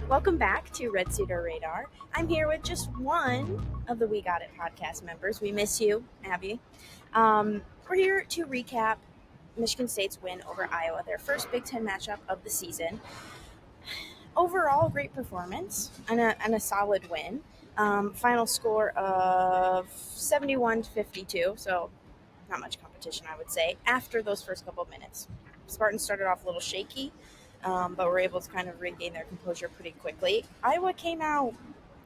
Welcome back to Red Cedar Radar. I'm here with just one of the We Got It podcast members. We miss you, Abby. We're here to recap Michigan State's win over Iowa, their first Big Ten matchup of the season. Overall, great performance and a solid win. Final score of 71-52, so not much competition, I would say, after those first couple of minutes. Spartans started off a little shaky, but were able to kind of regain their composure pretty quickly. Iowa came out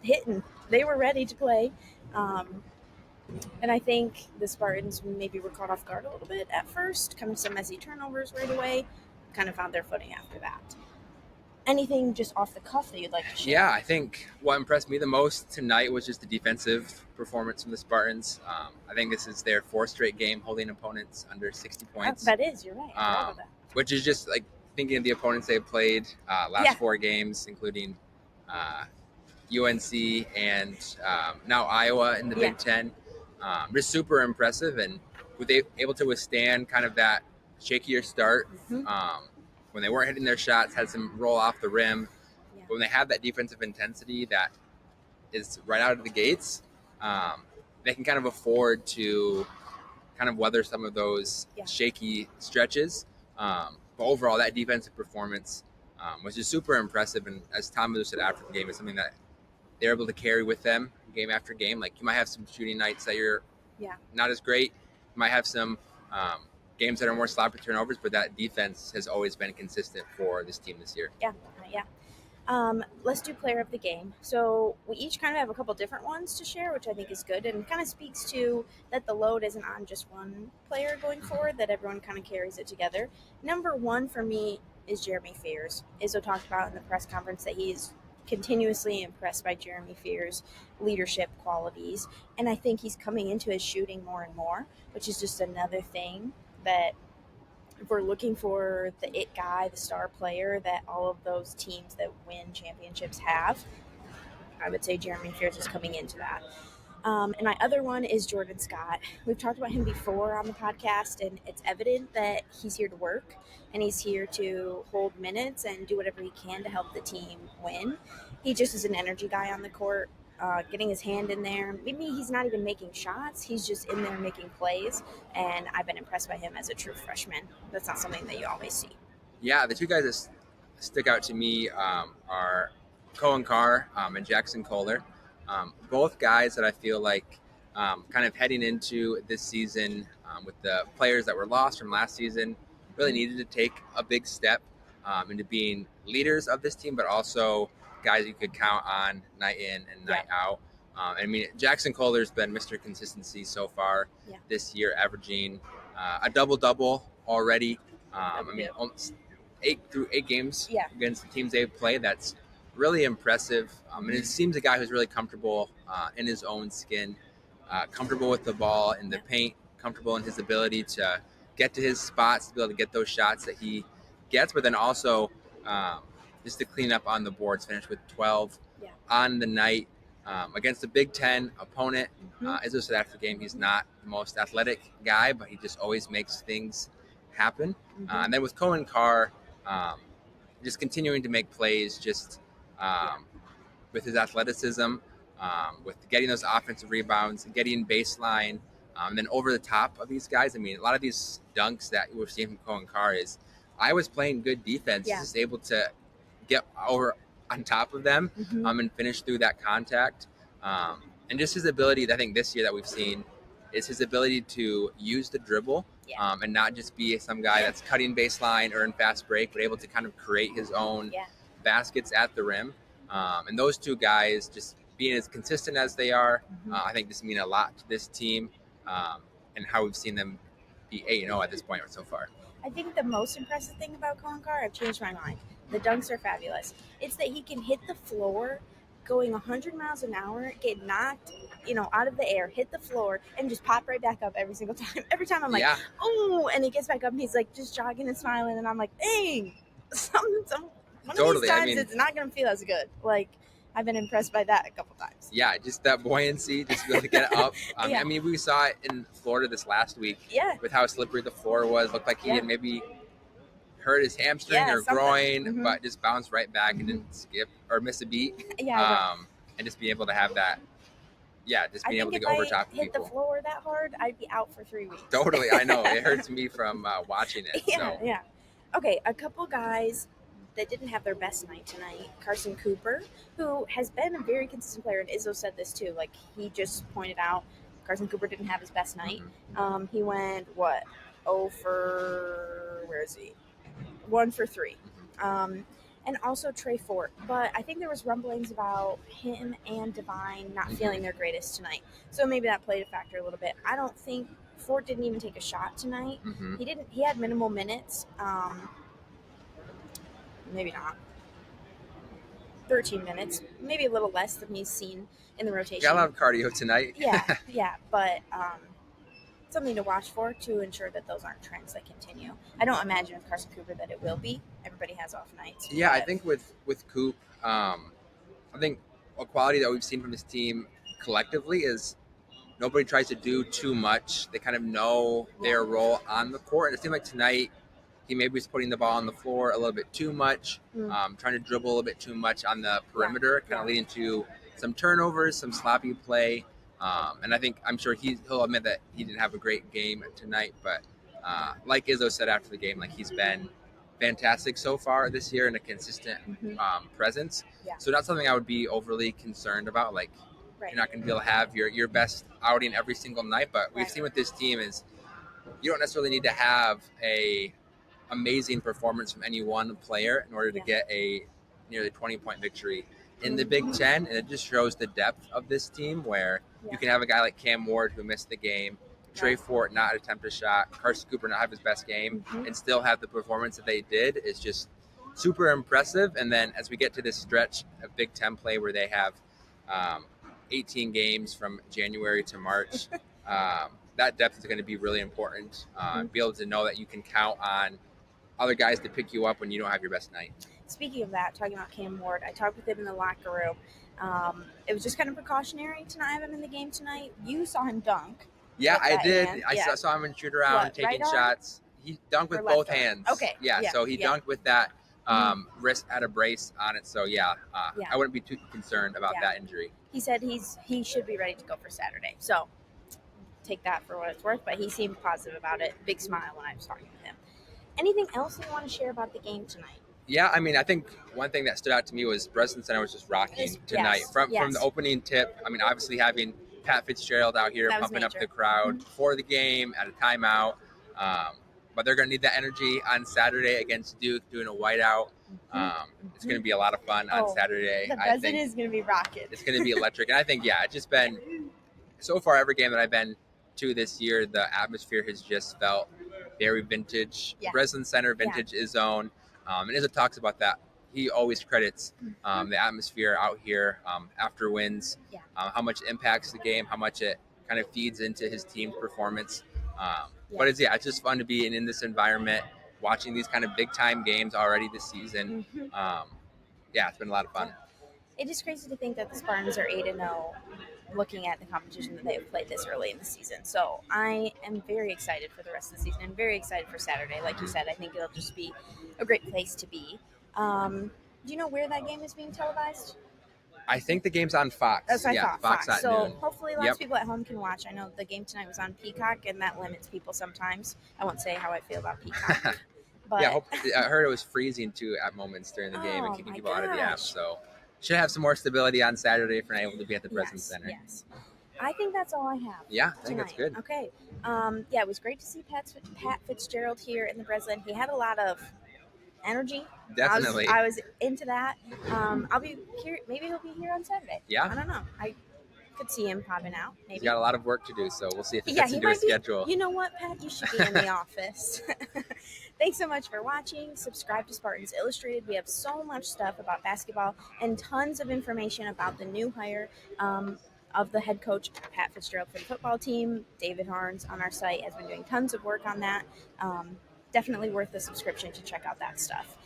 hitting. They were ready to play. And I think the Spartans maybe were caught off guard a little bit at first, kind of some messy turnovers right away, kind of found their footing after that. Anything just off the cuff that you'd like to share? Yeah, I think what impressed me the most tonight was just the defensive performance from the Spartans. I think this is their fourth straight game holding opponents under 60 points. That is, you're right. I forgot about that. Which is just like thinking of the opponents they've played last four games, including UNC and now Iowa in the Big Ten. Just super impressive, and were they able to withstand kind of that shakier start when they weren't hitting their shots, had some roll off the rim. But when they have that defensive intensity that is right out of the gates, they can kind of afford to kind of weather some of those shaky stretches. But overall, that defensive performance was just super impressive. And as Tom said after the game, it's something that they're able to carry with them game after game. Like, you might have some shooting nights that you're not as great. You might have some games that are more sloppy turnovers, but that defense has always been consistent for this team this year. Let's do player of the game. So we each kind of have a couple different ones to share, which I think is good and kind of speaks to that the load isn't on just one player going forward, that everyone kind of carries it together. Number one for me is Jeremy Fears. Izzo talked about in the press conference that he's continuously impressed by Jeremy Fears' leadership qualities, and I think he's coming into his shooting more and more, which is just another thing that if we're looking for the it guy, the star player that all of those teams that win championships have, I would say Jeremy Fears is coming into that. And my other one is Jordan Scott. We've talked about him before on the podcast, and it's evident that he's here to work, and he's here to hold minutes and do whatever he can to help the team win. He just is an energy guy on the court, getting his hand in there. Maybe he's not even making shots. He's just in there making plays, and I've been impressed by him as a true freshman. That's not something that you always see. Yeah, the two guys that stick out to me are Cohen Carr and Jackson Kohler. Both guys that I feel like kind of heading into this season with the players that were lost from last season really needed to take a big step into being leaders of this team, but also guys you could count on night in and night out. I mean, Jackson Kohler's been Mr. Consistency so far this year, averaging a double-double already. I mean, almost 8 games against the teams they've played. That's really impressive. And it seems a guy who's really comfortable in his own skin, comfortable with the ball in the paint, comfortable in his ability to get to his spots, to be able to get those shots that he gets, but then also just to clean up on the boards, finish with 12 on the night against a Big Ten opponent. As I said after the game, he's not the most athletic guy, but he just always makes things happen. And then with Cohen Carr, just continuing to make plays, just with his athleticism, with getting those offensive rebounds, getting baseline, and then over the top of these guys. I mean, a lot of these dunks that we're seeing from Cohen Carr is I was playing good defense, just able to get over on top of them and finish through that contact. And just his ability, I think this year that we've seen, is his ability to use the dribble and not just be some guy that's cutting baseline or in fast break, but able to kind of create his own baskets at the rim. And those two guys just being as consistent as they are, I think this mean a lot to this team and how we've seen them be 8-0 at this point so far. I think the most impressive thing about Cohen Carr, I've changed my mind. The dunks are fabulous. It's that he can hit the floor going 100 miles an hour, get knocked, out of the air, hit the floor, and just pop right back up every single time. Every time I'm like, oh, and he gets back up and he's like just jogging and smiling, and I'm like, dang, one of these times it's not going to feel as good. Like, I've been impressed by that a couple times. Yeah, just that buoyancy, just to be able to get it up. I mean, we saw it in Florida this last week with how slippery the floor was. Looked like he had maybe hurt his hamstring or something. groin, but just bounced right back and didn't skip or miss a beat. And just being able to have that, just being able to go over top of people. If I hit the floor that hard, I'd be out for 3 weeks. Totally, I know. It hurts me from watching it. Yeah. Okay, a couple guys that didn't have their best night tonight. Carson Cooper, who has been a very consistent player, and Izzo said this too. Like, he just pointed out Carson Cooper didn't have his best night. He went, 0 for, where is he? 1 for 3. And also Trey Fort. But I think there was rumblings about him and Divine not feeling their greatest tonight. So maybe that played a factor a little bit. I don't think Fort didn't even take a shot tonight. He had minimal minutes. Maybe not. 13 minutes, maybe a little less than he's seen in the rotation. Got a lot of cardio tonight. Yeah, but something to watch for to ensure that those aren't trends that continue. I don't imagine with Carson Cooper that it will be. Everybody has off nights. Yeah, I think with Coop, I think a quality that we've seen from this team collectively is nobody tries to do too much. They kind of know their role on the court. And it seemed like tonight he maybe was putting the ball on the floor a little bit too much, trying to dribble a little bit too much on the perimeter, kind of leading to some turnovers, some sloppy play. And I'm sure he'll admit that he didn't have a great game tonight, but like Izzo said after the game, like he's been fantastic so far this year and a consistent presence. So not something I would be overly concerned about. Like you're not going to be able to have your best outing every single night, but we've seen with this team is you don't necessarily need to have a amazing performance from any one player in order to get a nearly 20-point victory in the Big Ten. And it just shows the depth of this team where you can have a guy like Cam Ward who missed the game, Trey Fort not attempt a shot, Carson Cooper not have his best game, and still have the performance that they did is just super impressive. And then as we get to this stretch of Big Ten play where they have 18 games from January to March, that depth is going to be really important. Be able to know that you can count on other guys to pick you up when you don't have your best night. Speaking of that, talking about Cam Ward, I talked with him in the locker room. It was just kind of precautionary to not have him in the game tonight. You saw him dunk. Yeah, I did. I saw him shoot around, taking shots. He dunked with both hands. Okay. So he dunked with that wrist at a brace on it. So I wouldn't be too concerned about that injury. He said he should be ready to go for Saturday. So take that for what it's worth. But he seemed positive about it. Big smile when I was talking with him. Anything else you want to share about the game tonight? Yeah, I mean, I think one thing that stood out to me was Breslin Center was just rocking tonight. From the opening tip, I mean, obviously having Pat Fitzgerald out here pumping up the crowd before the game at a timeout. But they're going to need that energy on Saturday against Duke, doing a whiteout. It's going to be a lot of fun on Saturday. The Breslin is going to be rocking. It's going to be electric. And I think, it's just been, so far every game that I've been to this year, the atmosphere has just felt very vintage. Breslin Center, vintage is own. And Izzo talks about that. He always credits the atmosphere out here after wins, how much it impacts the game, how much it kind of feeds into his team's performance. But it's just fun to be in this environment, watching these kind of big-time games already this season. It's been a lot of fun. It is crazy to think that the Spartans are 8-0 looking at the competition that they've played this early in the season. So I am very excited for the rest of the season and very excited for Saturday. Like you said, I think it'll just be a great place to be. Do you know where that game is being televised? I think the game's on Fox. That's what I thought. Fox at so noon. Hopefully lots of people at home can watch. I know the game tonight was on Peacock, and that limits people sometimes. I won't say how I feel about Peacock. But I heard it was freezing too at moments during the game and keeping people out of the app. So should have some more stability on Saturday if we're not able to be at the Breslin Center. Yes. I think that's all I have. Yeah, I think that's good. Okay. It was great to see Pat Fitzgerald here in the Breslin. He had a lot of energy. Definitely. I was into that. I'll be here. Maybe he'll be here on Saturday. Yeah. I don't know. I could see him popping out. Maybe. He's got a lot of work to do, so we'll see if he fits into his schedule. You know what, Pat? You should be in the office. Thanks so much for watching. Subscribe to Spartans Illustrated. We have so much stuff about basketball and tons of information about the new hire of the head coach, Pat Fitzgerald, for the football team. David Harns on our site has been doing tons of work on that. Definitely worth the subscription to check out that stuff.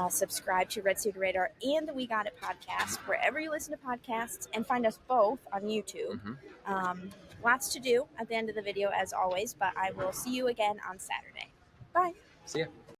Subscribe to Red State Radar and the We Got It podcast, wherever you listen to podcasts, and find us both on YouTube. Lots to do at the end of the video, as always, but I will see you again on Saturday. Bye. See ya.